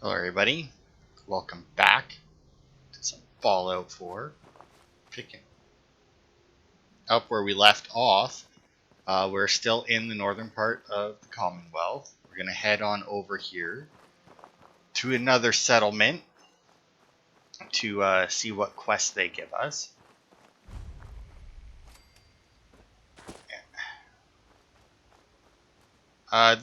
Hello everybody, welcome back to some Fallout 4. Picking up where we left off, we're still in the northern part of the Commonwealth. We're going to head on over here to another settlement to see what quests they give us.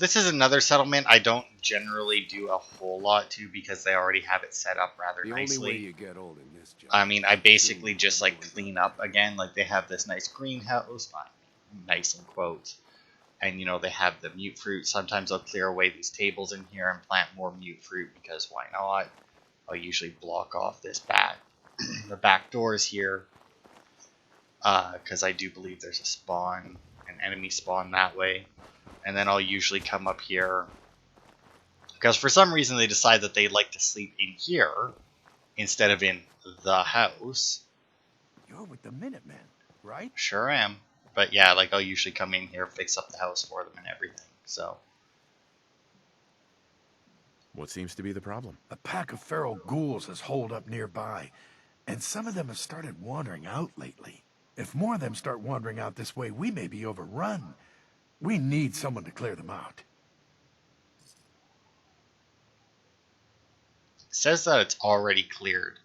This is another settlement I don't generally do a whole lot to because they already have it set up rather nicely. The only way you get old in this job. I mean, I basically just like clean up again. Like they have this nice greenhouse, nice in quotes, and you know they have the mute fruit. Sometimes I'll clear away these tables in here and plant more mute fruit because why not? I'll usually block off this the back doors here, because I do believe there's an enemy spawn that way, and then I'll usually come up here because for some reason they decide that they like to sleep in here instead of in the house. You're with the Minutemen, right? Sure am. But yeah, like I'll usually come in here, fix up the house for them and everything. So What seems to be the problem? A pack of feral ghouls has holed up nearby, and some of them have started wandering out lately. If more of them start wandering out this way, we may be overrun. We need someone to clear them out. it says that it's already cleared.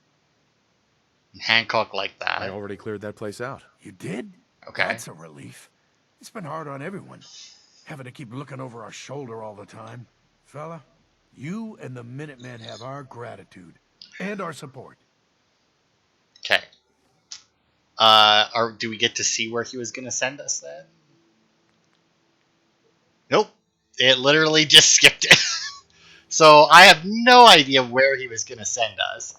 And Hancock like that. I already cleared that place out. You did? Okay. That's a relief. It's been hard on everyone, having to keep looking over our shoulder all the time. Fella, you and the Minutemen have our gratitude and our support. Okay. Do we get to see where he was going to send us then? Nope. It literally just skipped it. So I have no idea where he was going to send us.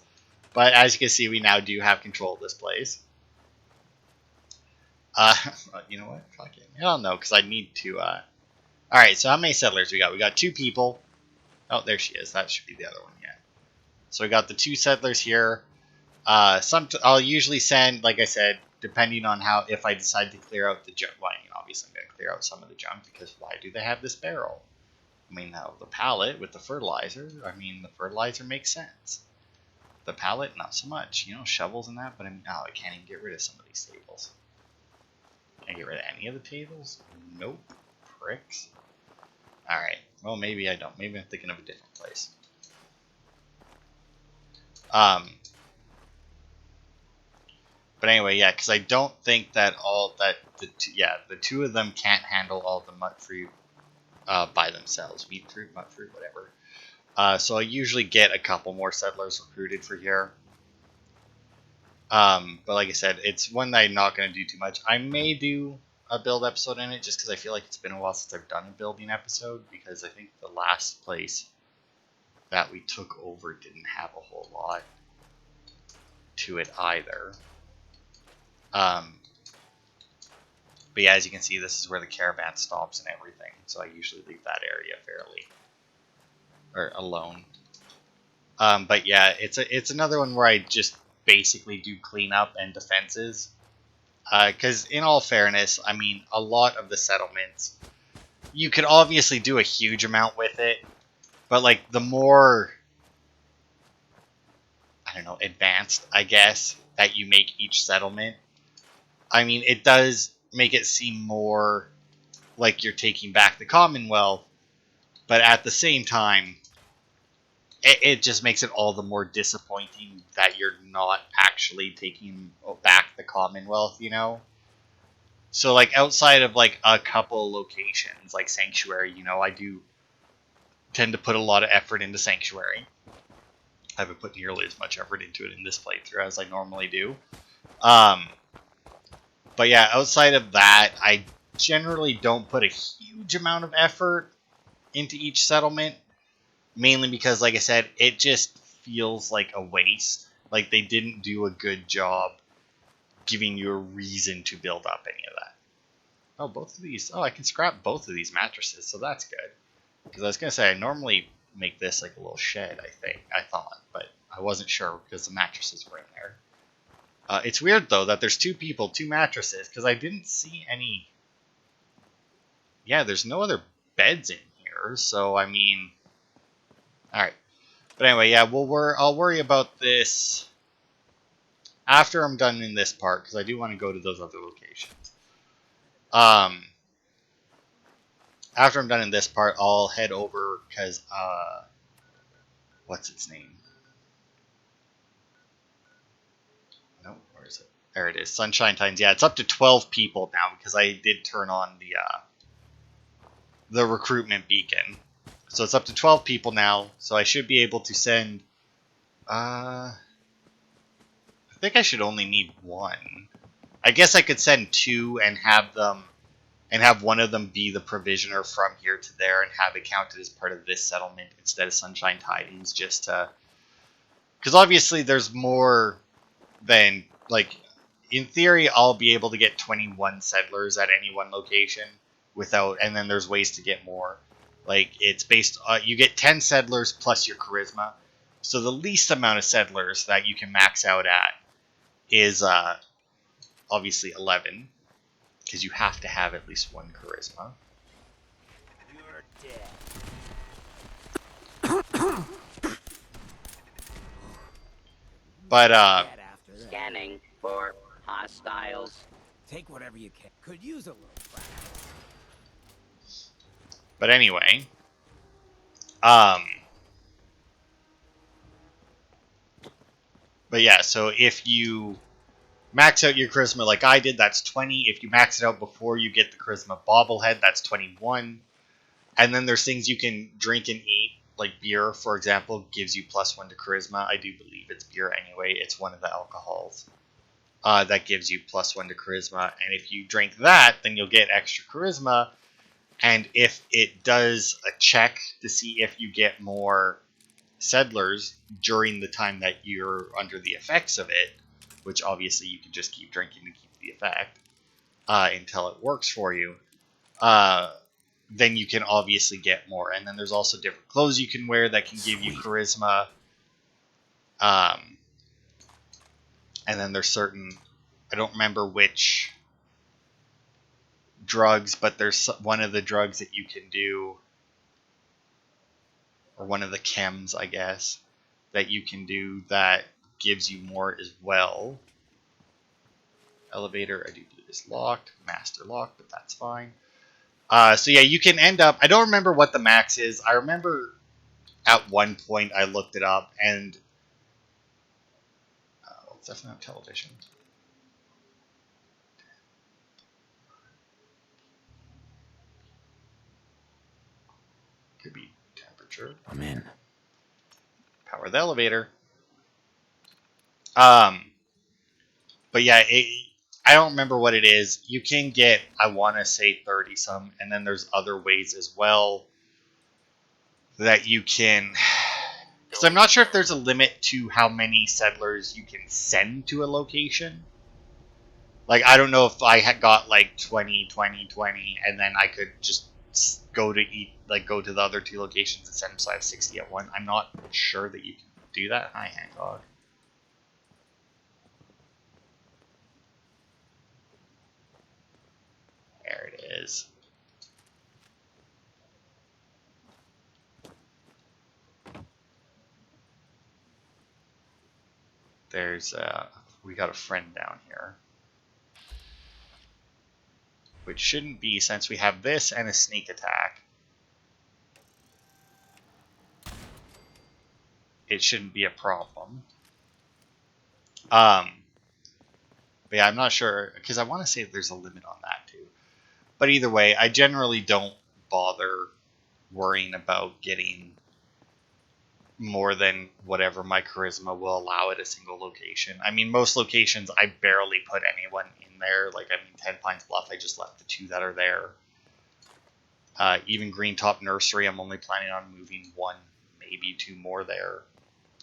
But as you can see, we now do have control of this place. You know what? Fuck it. I don't know, because I need to, Alright, so how many settlers we got? We got 2 people. Oh, there she is. That should be the other one, yeah. So we got the 2 settlers here. I'll usually send, like I said, depending on if I decide to clear out the junk. Well, obviously I'm going to clear out some of the junk, because why do they have this barrel? I mean, now the pallet with the fertilizer, the fertilizer makes sense. The pallet, not so much. You know, shovels and that, but I can't even get rid of some of these tables. Can I get rid of any of the tables? Nope. Pricks. Alright. Well, maybe I don't. Maybe I'm thinking of a different place. But anyway, yeah, because I don't think that the 2 of them can't handle all the mud fruit by themselves. Wheat fruit, mud fruit, whatever. So I usually get a couple more settlers recruited for here. But like I said, it's one that I'm not going to do too much. I may do a build episode in it just because I feel like it's been a while since I've done a building episode, because I think the last place that we took over didn't have a whole lot to it either. But yeah, as you can see, this is where the caravan stops and everything, so I usually leave that area alone. But yeah, it's another one where I just basically do cleanup and defenses. Because in all fairness, I mean, a lot of the settlements, you could obviously do a huge amount with it, but like the more, I don't know, advanced, I guess, that you make each settlement, I mean, it does make it seem more like you're taking back the Commonwealth, but at the same time, it just makes it all the more disappointing that you're not actually taking back the Commonwealth, you know? So, like, outside of, like, a couple locations, like Sanctuary, you know, I do tend to put a lot of effort into Sanctuary. I haven't put nearly as much effort into it in this playthrough as I normally do. But yeah, outside of that, I generally don't put a huge amount of effort into each settlement. Mainly because, like I said, it just feels like a waste. Like they didn't do a good job giving you a reason to build up any of that. Oh, both of these. Oh, I can scrap both of these mattresses, so that's good. Because I was going to say, I normally make this like a little shed, I thought. But I wasn't sure because the mattresses were in there. It's weird, though, that there's 2 people, 2 mattresses, because I didn't see any... Yeah, there's no other beds in here, so, I mean... Alright. But anyway, yeah, I'll worry about this after I'm done in this part, because I do want to go to those other locations. After I'm done in this part, I'll head over, because, what's its name? No, where is it? There it is. Sunshine Times. Yeah, it's up to 12 people now, because I did turn on the recruitment beacon. So it's up to 12 people now, so I should be able to send, I think I should only need one. I guess I could send two and have one of them be the provisioner from here to there and have it counted as part of this settlement instead of Sunshine Tidings, just to, because obviously there's more than, like, in theory I'll be able to get 21 settlers at any one location without, and then there's ways to get more. Like, it's based you get 10 settlers plus your charisma, so the least amount of settlers that you can max out at is obviously 11, because you have to have at least one charisma. You're dead. But Dead after that. Scanning for hostiles. Take whatever you can. Could use a little practice. but anyway, but yeah, so if you max out your charisma like I did, that's 20. If you max it out before you get the charisma bobblehead, that's 21. And then there's things you can drink and eat, like beer, for example, gives you +1 to charisma. I do believe it's beer anyway. It's one of the alcohols that gives you +1 to charisma. And if you drink that, then you'll get extra charisma. And if it does a check to see if you get more settlers during the time that you're under the effects of it, which obviously you can just keep drinking to keep the effect until it works for you, then you can obviously get more. And then there's also different clothes you can wear that can give you charisma. And then there's certain, I don't remember which drugs, but there's one of the drugs that you can do, or one of the chems, I guess, that you can do that gives you more as well. Elevator, I do believe is locked. Master locked, but that's fine. So yeah, you can end up, I don't remember what the max is. I remember at one point I looked it up, and it's definitely on television. Could be temperature. I'm in. Power the elevator. But yeah, I don't remember what it is. You can get, I want to say 30 some, and then there's other ways as well that you can. So I'm not sure if there's a limit to how many settlers you can send to a location. Like, I don't know if I had got like 20, 20, 20, and then I could just go to go to the other two locations and send them, so I have 60 at one. I'm not sure that you can do that. Hi, Hancock. There it is. There's we got a friend down here, which shouldn't be, since we have this and a sneak attack. It shouldn't be a problem. But yeah, I'm not sure, because I want to say there's a limit on that too. But either way, I generally don't bother worrying about getting more than whatever my charisma will allow at a single location. I mean, most locations, I barely put anyone in there. Like, I mean, 10 Pines Bluff, I just left the 2 that are there. Even Green Top Nursery, I'm only planning on moving 1, maybe 2 more there,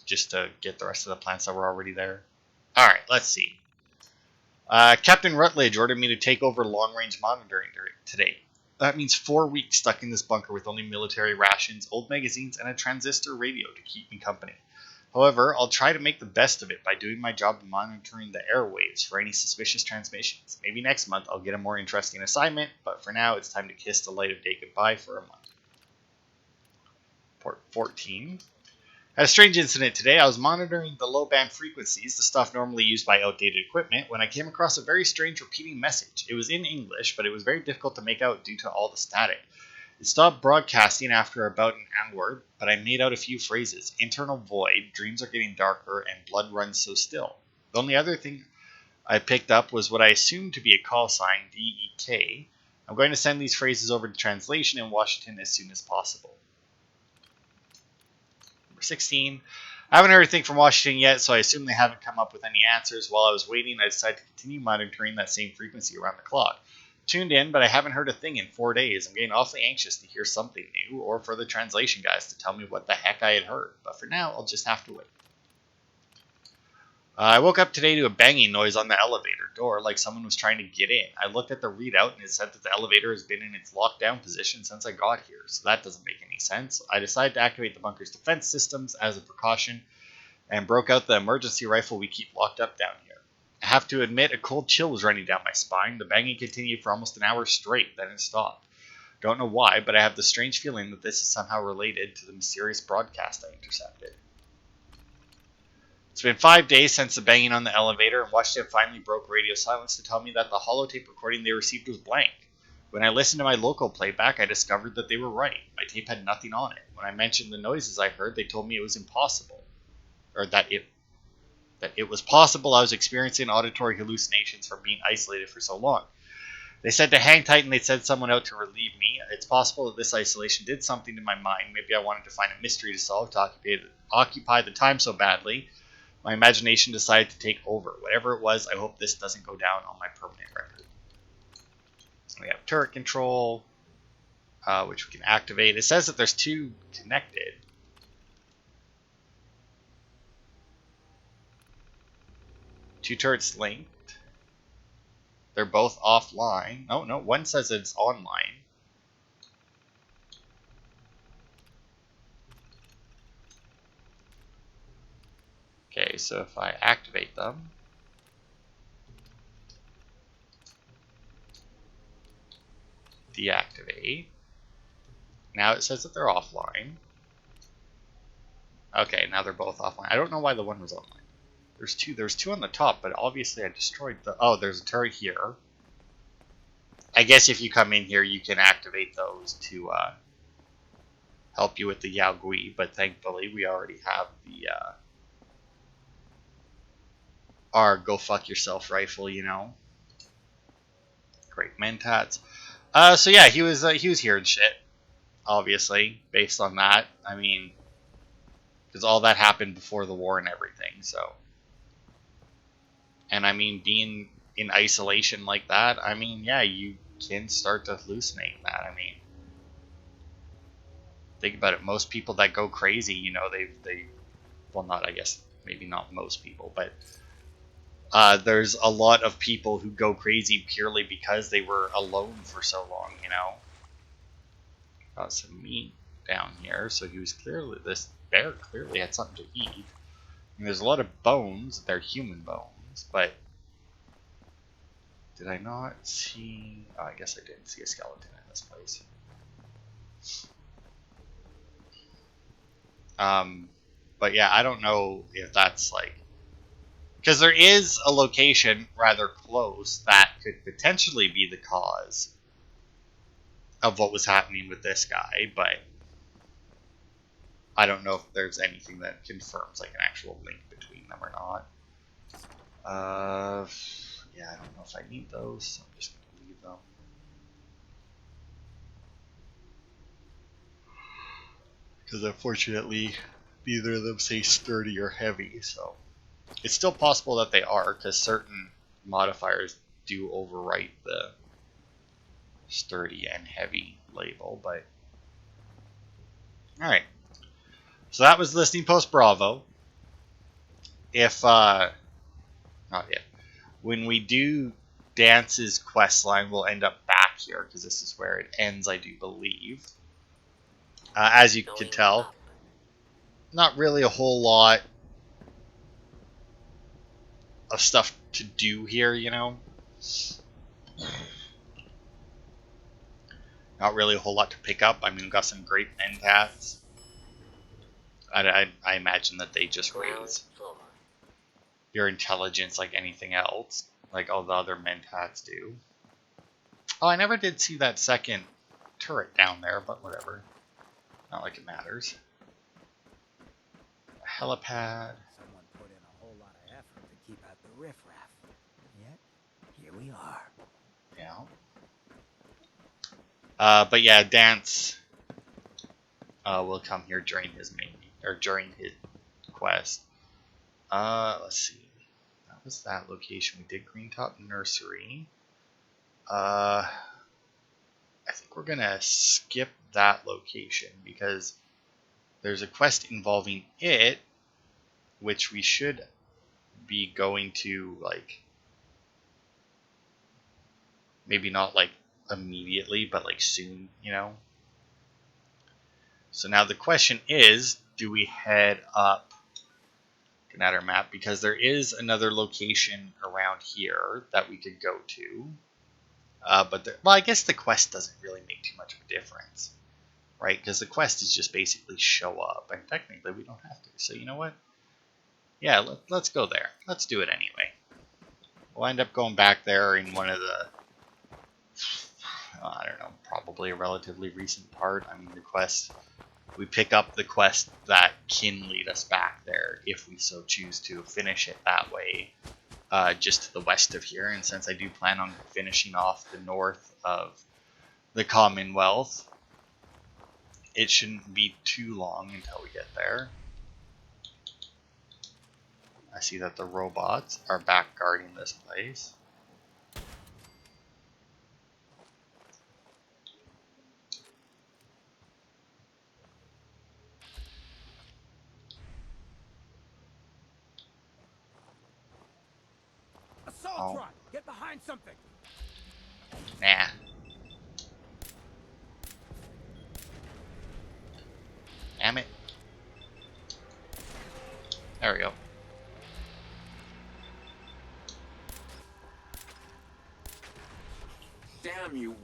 just to get the rest of the plants that were already there. Alright, let's see. Captain Rutledge ordered me to take over long-range monitoring today. That means 4 weeks stuck in this bunker with only military rations, old magazines, and a transistor radio to keep me company. However, I'll try to make the best of it by doing my job of monitoring the airwaves for any suspicious transmissions. Maybe next month I'll get a more interesting assignment, but for now it's time to kiss the light of day goodbye for a month. Port 14. Had a strange incident today. I was monitoring the low band frequencies, the stuff normally used by outdated equipment, when I came across a very strange repeating message. It was in English, but it was very difficult to make out due to all the static. It stopped broadcasting after about an hour, but I made out a few phrases. Internal void, dreams are getting darker, and blood runs so still. The only other thing I picked up was what I assumed to be a call sign, DEK. I'm going to send these phrases over to translation in Washington as soon as possible. Number 16. I haven't heard anything from Washington yet, so I assume they haven't come up with any answers. While I was waiting, I decided to continue monitoring that same frequency around the clock. Tuned in, but I haven't heard a thing in 4 days. I'm getting awfully anxious to hear something new, or for the translation guys to tell me what the heck I had heard. But for now, I'll just have to wait. I woke up today to a banging noise on the elevator door, like someone was trying to get in. I looked at the readout and it said that the elevator has been in its lockdown position since I got here, so that doesn't make any sense. I decided to activate the bunker's defense systems as a precaution and broke out the emergency rifle we keep locked up down here. I have to admit, a cold chill was running down my spine. The banging continued for almost an hour straight, then it stopped. Don't know why, but I have the strange feeling that this is somehow related to the mysterious broadcast I intercepted. It's been 5 days since the banging on the elevator, and Washington finally broke radio silence to tell me that the holotape recording they received was blank. When I listened to my local playback, I discovered that they were right. My tape had nothing on it. When I mentioned the noises I heard, they told me it was impossible. Or that it was possible I was experiencing auditory hallucinations from being isolated for so long. They said to hang tight and they'd send someone out to relieve me. It's possible that this isolation did something to my mind. Maybe I wanted to find a mystery to solve to occupy the time so badly. My imagination decided to take over. Whatever it was, I hope this doesn't go down on my permanent record. We have turret control, which we can activate. It says that there's 2 connected. Two turrets linked. They're both offline. Oh, no, one says it's online. Okay, so if I activate them, deactivate, now it says that they're offline. Okay, now they're both offline. I don't know why the one was online. There's two on the top, but obviously I destroyed the... Oh, there's a turret here. I guess if you come in here, you can activate those to help you with the Yao Gui, but thankfully we already have the... our go fuck yourself rifle, you know. Great mentats. So yeah, he was hearing shit, obviously, based on that. I mean, because all that happened before the war and everything, so. And I mean, being in isolation like that, I mean, yeah, you can start to hallucinate that. I mean, think about it. Most people that go crazy, you know, they well, not, I guess, maybe not most people, but there's a lot of people who go crazy purely because they were alone for so long, you know. Got some meat down here, so he was clearly, this bear clearly had something to eat. And there's a lot of bones, they're human bones, but did I not see, oh, I guess I didn't see a skeleton in this place. But yeah, I don't know if that's like, because there is a location rather close that could potentially be the cause of what was happening with this guy, but I don't know if there's anything that confirms like an actual link between them or not. Yeah, I don't know if I need those, so I'm just going to leave them. Because unfortunately, neither of them say sturdy or heavy, so. It's still possible that they are, because certain modifiers do overwrite the sturdy and heavy label, but... Alright. So that was Listening Post Bravo. If, not yet. When we do Dance's quest line, we'll end up back here, because this is where it ends, I do believe. As you can tell, not really a whole lot of stuff to do here, you know. Not really a whole lot to pick up. I mean, we've got some great mentats. I imagine that they just Ground raise floor. your intelligence like anything else, like all the other mentats do. Oh, I never did see that second turret down there, but whatever. Not like it matters. A helipad. Someone put in a whole lot of effort to keep out the riffraff. Yet, here we are. Yeah. But yeah, Dance will come here during his main or during his quest. Let's see. That was that location. We did Greentop Nursery. I think we're gonna skip that location because there's a quest involving it, which we should be going to, like, maybe not like immediately, but like soon, you know? So now the question is, do we head up at our map? Because there is another location around here that we could go to. Well, I guess the quest doesn't really make too much of a difference, right? Because the quest is just basically show up, and technically we don't have to. So you know what? Yeah, let's go there. Let's do it anyway. We'll end up going back there in one of the, I don't know, probably a relatively recent part. I mean, the quest, we pick up the quest that can lead us back there if we so choose to finish it that way, just to the west of here. And since I do plan on finishing off the north of the Commonwealth, it shouldn't be too long until we get there. I see that the robots are back guarding this place. Assaultron, get behind something. Nah. Damn it. There we go. Damn you.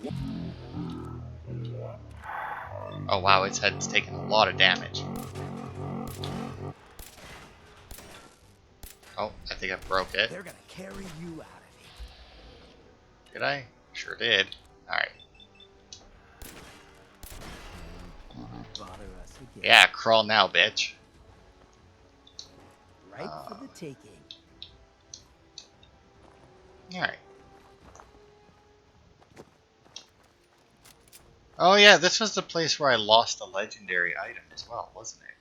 Oh wow, its head's taking a lot of damage. Oh, I think I broke it. They're gonna carry you out of here. Did I? Sure did. Alright. Bother us again. Yeah, crawl now, bitch. Right for the taking. Alright. Oh yeah, this was the place where I lost a legendary item as well, wasn't it?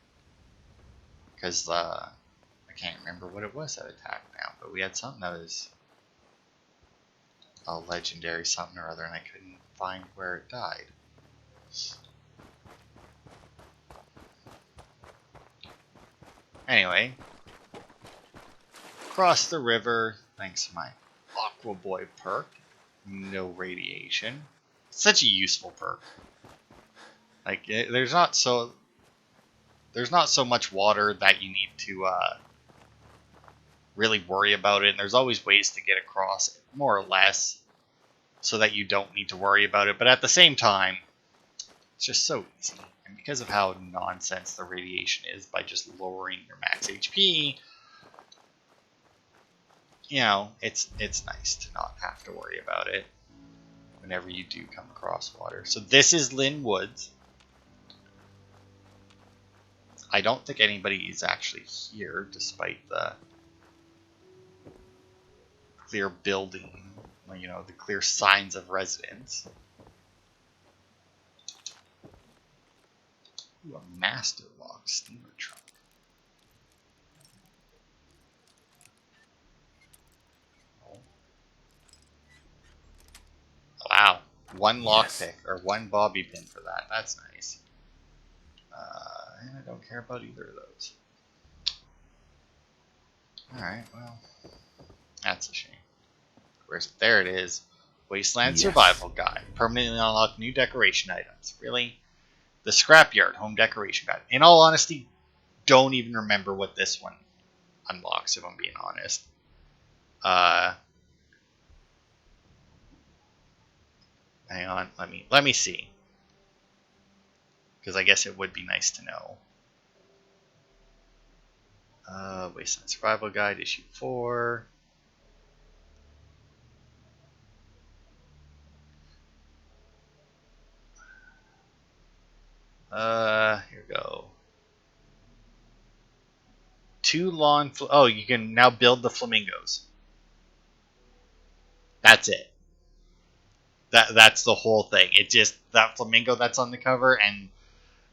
Because, I can't remember what it was that attacked now, but we had something that was a legendary something or other, and I couldn't find where it died. Anyway, cross the river thanks to my Aqua Boy perk. No radiation. Such a useful perk. Like, there's not so much water that you need to really worry about it, and there's always ways to get across it, more or less, so that you don't need to worry about it. But at the same time, it's just so easy. And because of how nonsense the radiation is by just lowering your max HP, you know, it's nice to not have to worry about it whenever you do come across water. So this is Lynn Woods. I don't think anybody is actually here, despite the clear building, you know, the clear signs of residence. Ooh, a master log steamer trunk. Oh. Wow, one lockpick or one bobby pin for that. That's nice. And I don't care about either of those. Alright, well, that's a shame. Where's it? There it is. Wasteland Survival Guide. Permanently unlock new decoration items. Really? The Scrapyard Home Decoration Guide. In all honesty, don't even remember what this one unlocks, if I'm being honest. Hang on, let me see. Because I guess it would be nice to know. Wasteland Survival Guide, issue 4. Here we go. 2 lawn. Oh, you can now build the flamingos. That's it. That's the whole thing. It just that flamingo that's on the cover and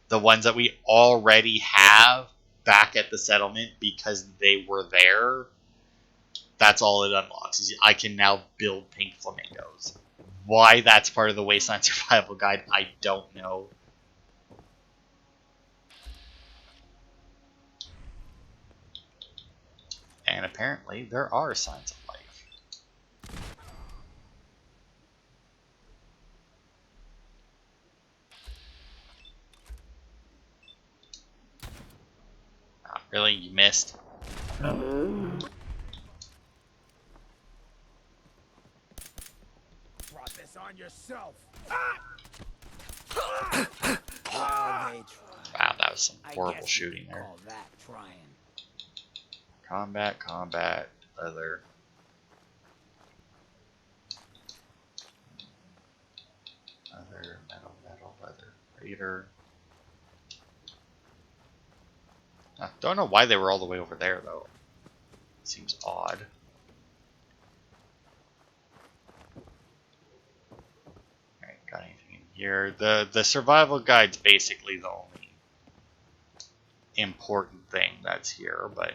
the ones that we already have back at the settlement because they were there. That's all it unlocks. Is I can now build pink flamingos. Why that's part of the Wasteland Survival Guide, I don't know. And apparently there are signs of life. Oh, really? You missed? Brought this on yourself. Well, they tried. Wow, that was some I horrible guess you shooting could there. call that trying. Combat, leather. Leather, metal, leather. Raider. Don't know why they were all the way over there, though. Seems odd. Alright, got anything in here? The survival guide's basically the only important thing that's here, but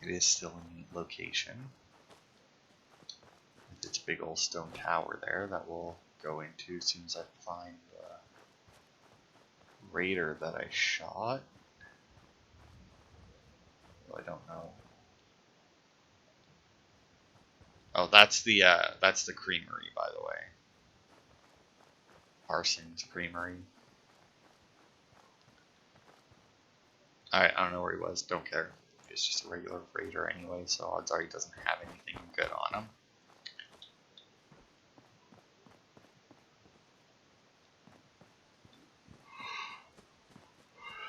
it is still a neat location. With its big old stone tower there that we'll go into as soon as I find the raider that I shot. Oh, I don't know. Oh, that's the creamery, by the way. Parsons Creamery. Alright, I don't know where he was. Don't care. It's just a regular raider anyway, so odds are he doesn't have anything good on him.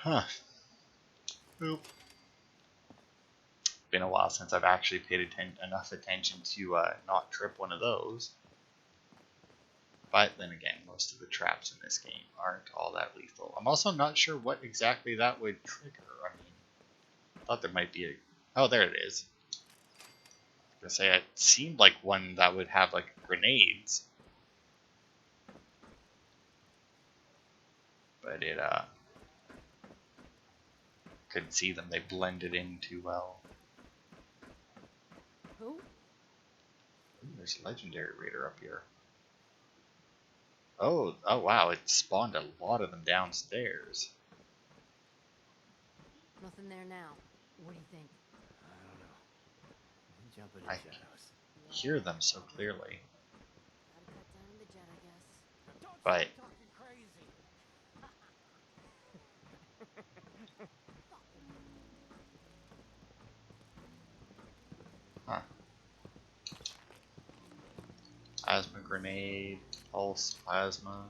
Huh. Boop. Been a while since I've actually paid enough attention to not trip one of those. But then again, most of the traps in this game aren't all that lethal. I'm also not sure what exactly that would trigger. I mean, I thought there might be a... Oh, there it is. I was gonna say, it seemed like one that would have, like, grenades. But it, couldn't see them. They blended in too well. Who? Ooh, there's a legendary raider up here. Oh wow, it spawned a lot of them downstairs. Nothing there now. What do you think? I don't know. Jump in I the shadows. hear them so clearly. Gotta cut down the jet, I guess. But Talking crazy. huh. Plasma grenade, pulse plasma.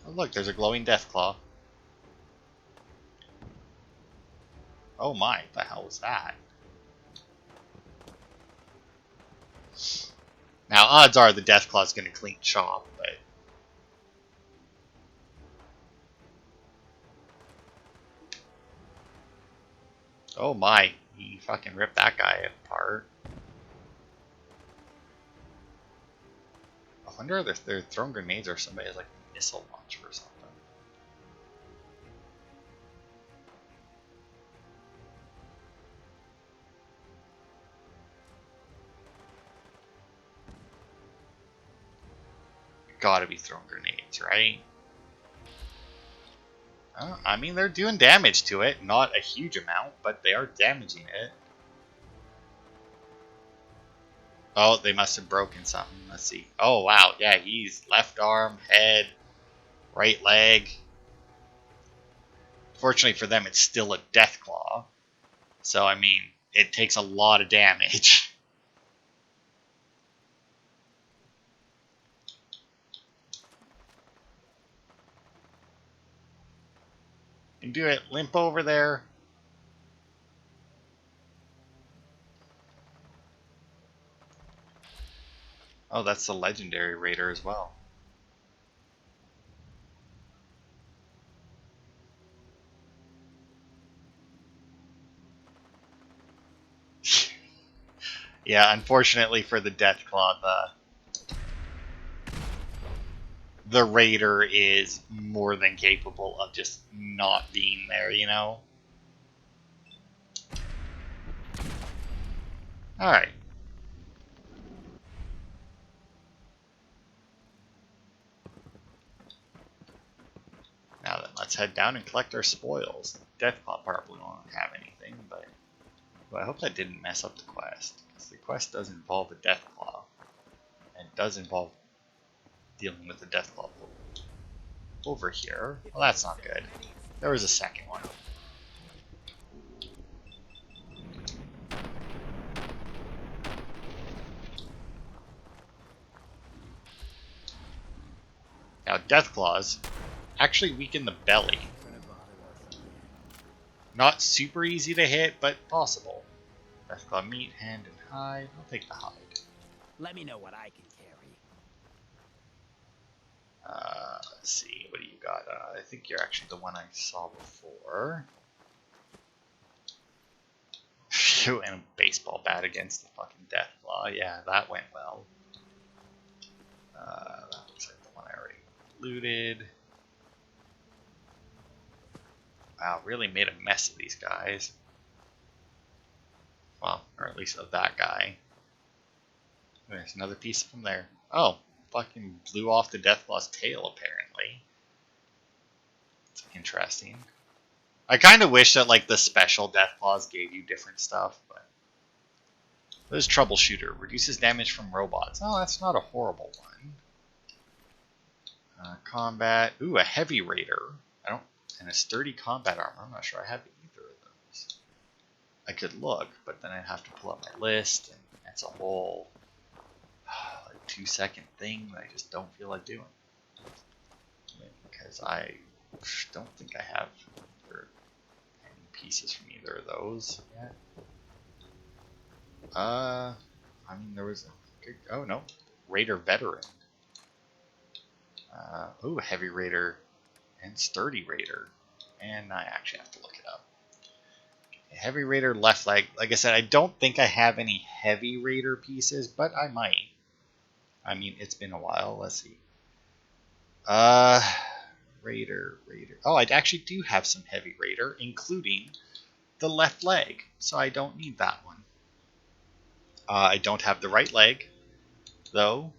Oh look, there's a glowing Deathclaw. Oh my, the hell was that? Now, odds are the Deathclaw's gonna clean shop, but... Oh my, he fucking ripped that guy apart. I wonder if they're throwing grenades or somebody has like a missile launcher or something. Gotta be throwing grenades, right? I mean, they're doing damage to it. Not a huge amount, but they are damaging it. Oh, they must have broken something. Let's see. Oh, wow. Yeah, he's left arm, head, Right leg. Fortunately for them, it's still a Deathclaw. So, I mean, it takes a lot of damage. You can do it. Limp over there. Oh, that's the legendary raider as well. Yeah, unfortunately for the Deathclaw, the raider is more than capable of just not being there, you know? Alright. Now then, let's head down and collect our spoils. Deathclaw probably won't have anything, but well, I hope that didn't mess up the quest. Because the quest does involve a Deathclaw. And does involve dealing with the Deathclaw over here. Well, that's not good. There was a second one. Now, Deathclaws actually weaken the belly. Not super easy to hit, but possible. Deathclaw meat, hand, and hide. I'll take the hide. Let me know what I can carry. Let's see. What do you got? I think you're actually the one I saw before. Phew, and a baseball bat against the fucking Deathclaw. Yeah, that went well. That looks like the one I already looted. Wow, really made a mess of these guys. Well, or at least of that guy. There's another piece from there. Oh, fucking blew off the Deathclaw's tail, apparently. It's interesting. I kind of wish that, like, the special Deathclaws gave you different stuff, but... This Troubleshooter. Reduces damage from robots. Oh, that's not a horrible one. Combat. Ooh, a Heavy Raider. And a Sturdy Combat Armor. I'm not sure I have either of those. I could look, but then I'd have to pull up my list, and that's a whole... like 2-second thing that I just don't feel like doing. Because I don't think I have any pieces from either of those yet. I mean, there was a... Oh, no. Raider Veteran. Ooh, Heavy Raider and Sturdy Raider. And I actually have to look it up. Heavy Raider left leg. Like I said, I don't think I have any Heavy Raider pieces, but I might. I mean, it's been a while. Let's see. Raider. Oh, I actually do have some Heavy Raider, including the left leg. So I don't need that one. I don't have the right leg, though.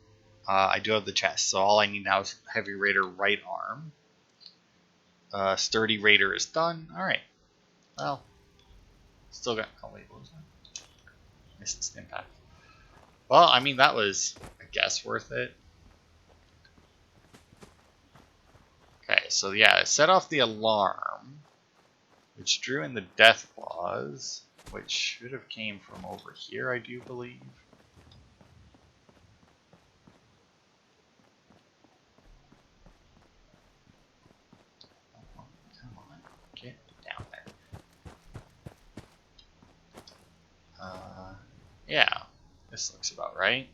I do have the chest, so all I need now is Heavy Raider right arm. Sturdy Raider is done. Alright. Well, still got... Oh, wait, what was that? Missed the stim pack. Well, I mean, that was, I guess, worth it. Okay, so yeah, set off the alarm, which drew in the Deathclaws, which should have came from over here, I do believe. Yeah, this looks about right.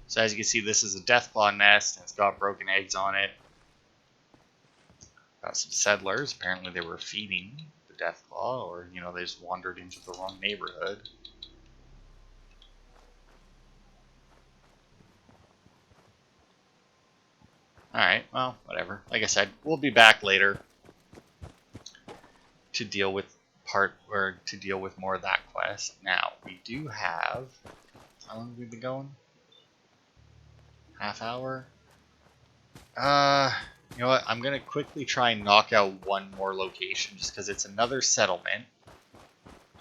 So as you can see, this is a Deathclaw nest, and it's got broken eggs on it. Got some settlers. Apparently they were feeding the Deathclaw, or, you know, they just wandered into the wrong neighborhood. Alright, well, whatever. Like I said, we'll be back later to deal with more of that quest. Now, we do have... How long have we been going? Half hour? You know what? I'm going to quickly try and knock out one more location, just because it's another settlement.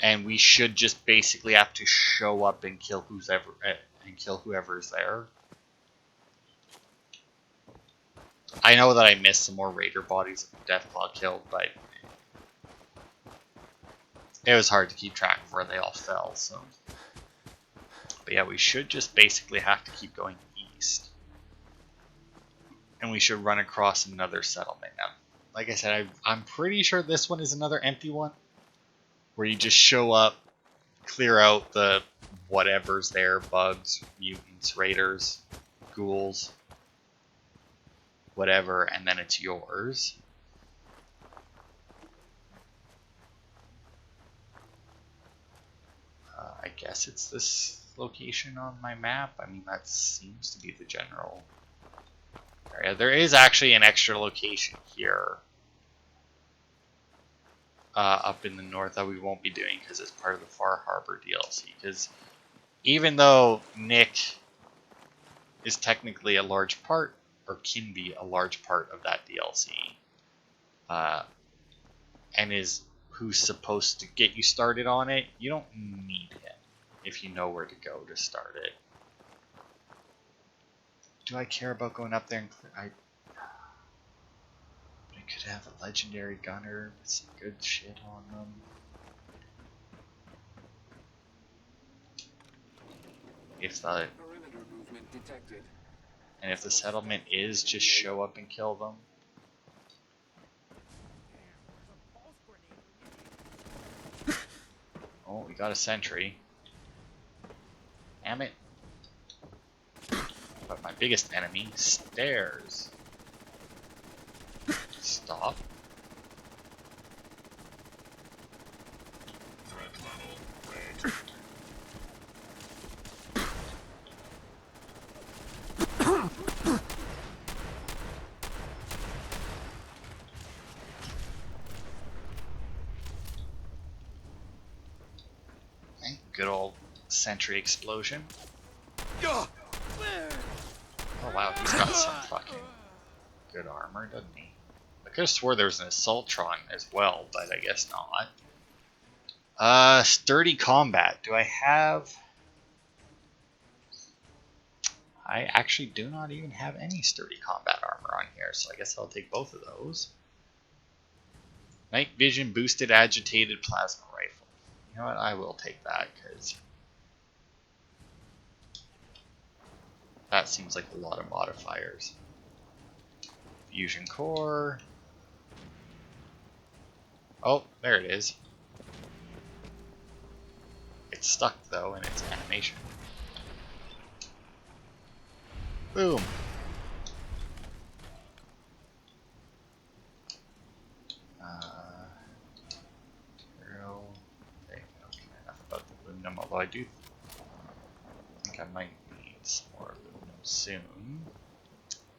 And we should just basically have to show up and kill whoever's there. I know that I missed some more Raider bodies that Deathclaw killed, but it was hard to keep track of where they all fell, so. But yeah, we should just basically have to keep going east. And we should run across another settlement. Now, like I said, I'm pretty sure this one is another empty one. Where you just show up, clear out the whatever's there, bugs, mutants, raiders, ghouls, whatever, and then it's yours. I guess it's this location on my map. I mean, that seems to be the general area. There is actually an extra location here up in the north that we won't be doing because it's part of the Far Harbor DLC. Because even though Nick is technically a large part, or can be a large part of that DLC, and is who's supposed to get you started on it, you don't need him if you know where to go to start it. Do I care about going up there and I could have a legendary gunner with some good shit on them. If the and if the settlement is just show up and kill them. Oh, we got a sentry. Damn it. But my biggest enemy, stairs. Stop. Okay, good old sentry explosion. Oh wow, he's got some fucking good armor, doesn't he? I could have swore there was an Assaultron as well, but I guess not. Sturdy combat. Do I have... I actually do not even have any sturdy combat armor on here, so I guess I'll take both of those. Night vision boosted agitated plasma rifle. You know what? I will take that, because that seems like a lot of modifiers. Fusion core. Oh, there it is. It's stuck though in its animation. Boom. Material. Okay, enough about the aluminum, although I do think I might need some more aluminum soon.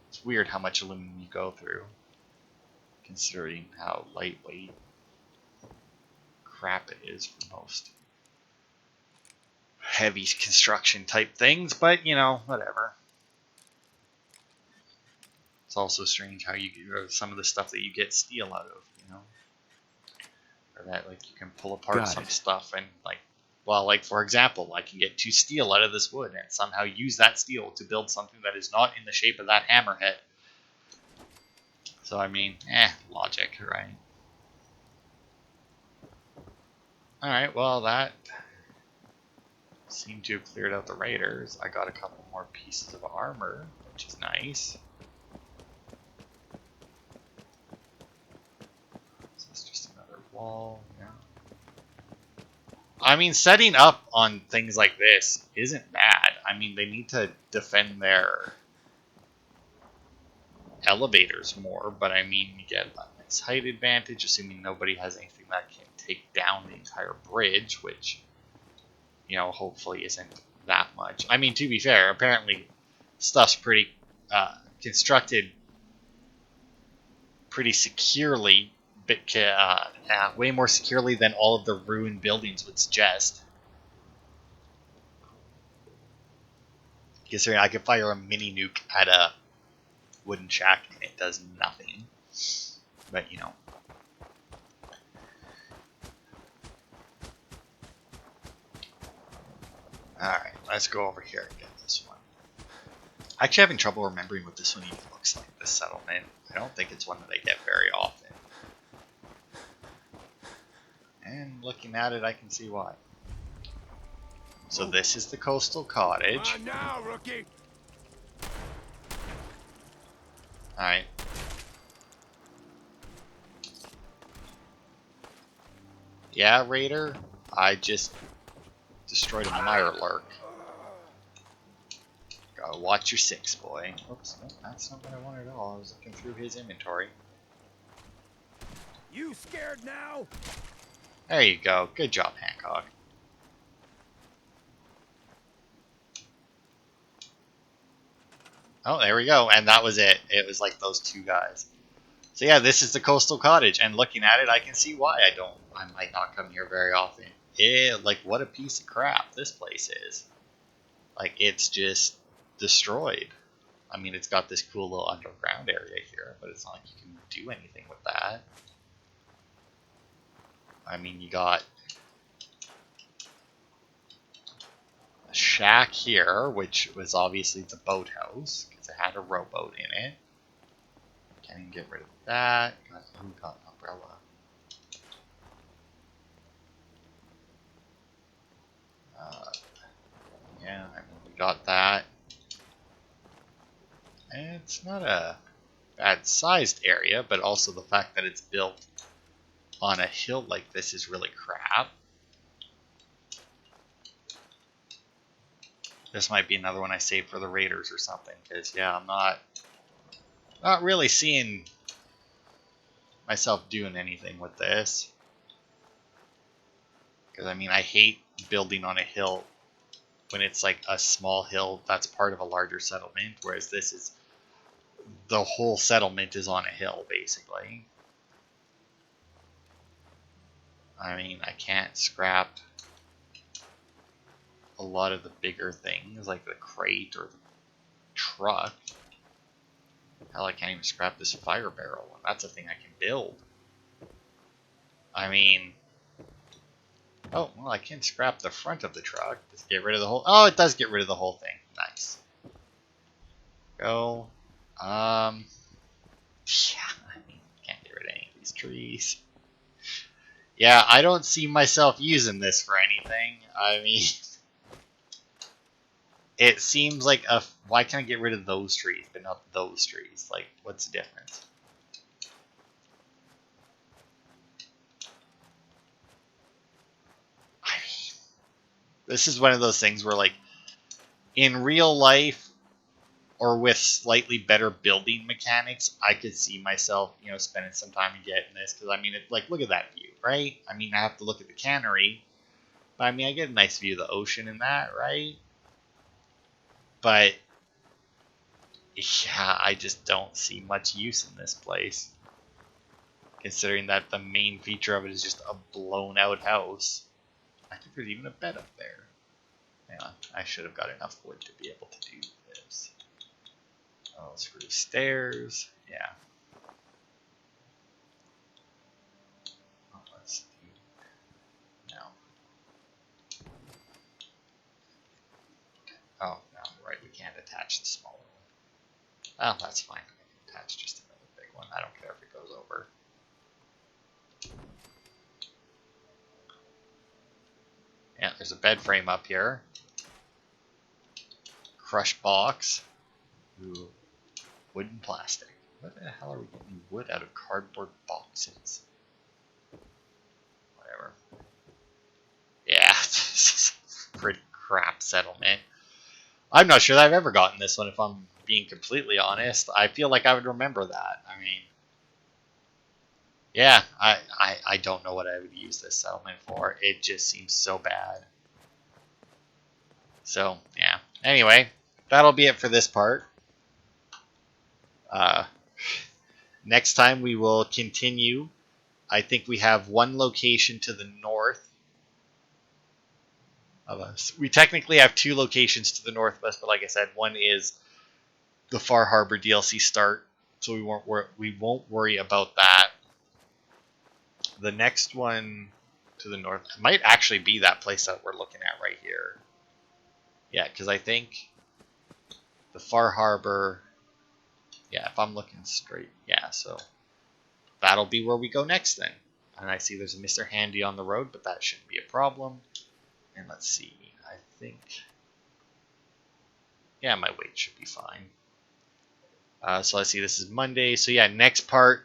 It's weird how much aluminum you go through, considering how lightweight crap it is for most heavy construction type things, but you know, whatever. It's also strange how you get some of the stuff that you get steel out of, you know, or that like you can pull apart some stuff and like, well, like for example, I can get 2 steel out of this wood and somehow use that steel to build something that is not in the shape of that hammerhead. So I mean, logic, right? Alright, well that seemed to have cleared out the raiders. I got a couple more pieces of armor, which is nice. So it's just another wall, yeah. I mean, setting up on things like this isn't bad. I mean, they need to defend their elevators more, but I mean, you get a nice height advantage, assuming nobody has anything that can take down the entire bridge, which, you know, hopefully isn't that much. I mean, to be fair, apparently stuff's pretty constructed pretty securely, but way more securely than all of the ruined buildings would suggest. Considering I could fire a mini nuke at a wooden shack and it does nothing. But, you know. Alright, let's go over here and get this one. Actually having trouble remembering what this one even looks like, this settlement. I don't think it's one that I get very often. And looking at it, I can see why. So this is the coastal cottage. On now, rookie. Alright. Yeah, Raider, I just destroyed a Mirelurk. Gotta watch your six, boy. Oops, no, that's not what I wanted at all. I was looking through his inventory. You scared now? There you go. Good job, Hancock. Oh, there we go. And that was it. It was like those two guys. So yeah, this is the coastal cottage, and looking at it, I can see why I might not come here very often. Like, what a piece of crap this place is. Like, it's just destroyed. I mean, it's got this cool little underground area here, but it's not like you can do anything with that. I mean, you got a shack here, which was obviously the boathouse, because it had a rowboat in it. Can't even get rid of that. Got an umbrella. Yeah, I mean, we got that. And it's not a bad sized area, but also the fact that it's built on a hill like this is really crap. This might be another one I save for the Raiders or something, because yeah, I'm not really seeing myself doing anything with this. Because I mean, I hate building on a hill when it's like a small hill that's part of a larger settlement, whereas this is the whole settlement is on a hill basically. I mean, I can't scrap a lot of the bigger things like the crate or the truck. Hell, I can't even scrap this fire barrel, and that's a thing I can build. I mean, oh, well, I can scrap the front of the truck. Does it get rid of the whole... Oh, it does get rid of the whole thing. Nice. Go. Yeah, I mean, can't get rid of any of these trees. Yeah, I don't see myself using this for anything. I mean, it seems like a... Why can't I get rid of those trees, but not those trees? Like, what's the difference? I mean, this is one of those things where, like, in real life, or with slightly better building mechanics, I could see myself, you know, spending some time and getting this. Because, I mean, like, look at that view, right? I mean, I have to look at the cannery. But, I mean, I get a nice view of the ocean in that, right? But, yeah, I just don't see much use in this place. Considering that the main feature of it is just a blown out house. I think there's even a bed up there. Hang on, I should have got enough wood to be able to do this. Oh, screw stairs. Yeah. Oh, let's do now. Oh, no, right, we can't attach the smaller one. Oh, that's fine. I can attach just another big one. I don't care if it goes over. Yeah, there's a bed frame up here. Crush box. Ooh. Wood and plastic. What the hell are we getting wood out of cardboard boxes? Whatever. Yeah, this is a pretty crap settlement. I'm not sure that I've ever gotten this one, if I'm being completely honest. I feel like I would remember that. I mean, yeah, I don't know what I would use this settlement for. It just seems so bad. So, yeah. Anyway, that'll be it for this part. Next time we will continue. I think we have one location to the north of us. We technically have two locations to the northwest, but like I said, one is the Far Harbor DLC start, so we won't worry about that. The next one to the north might actually be that place that we're looking at right here. Yeah, because I think The Far Harbor. Yeah, if I'm looking straight. Yeah, so that'll be where we go next then. And I see there's a Mr. Handy on the road, but that shouldn't be a problem. And let's see. I think... Yeah, my weight should be fine. So let's see, this is Monday. So yeah, next part,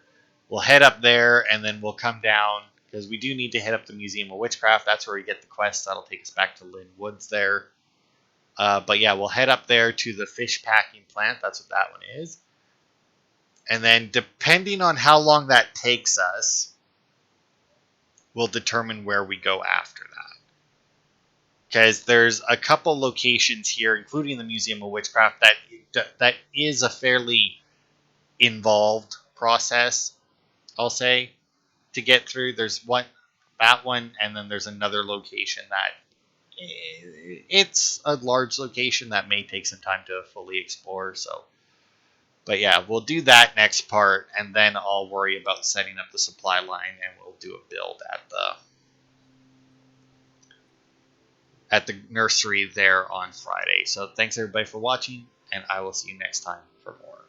we'll head up there, and then we'll come down, because we do need to hit up the Museum of Witchcraft. That's where we get the quest. That'll take us back to Lynn Woods there. But yeah, we'll head up there to the fish packing plant. That's what that one is. And then depending on how long that takes us, we'll determine where we go after that. Because there's a couple locations here, including the Museum of Witchcraft, that is a fairly involved process, I'll say, to get through. There's that one, and then there's another location that it's a large location that may take some time to fully explore. So, but yeah, we'll do that next part, and then I'll worry about setting up the supply line, and we'll do a build at the nursery there on Friday. So thanks everybody for watching, and I will see you next time for more.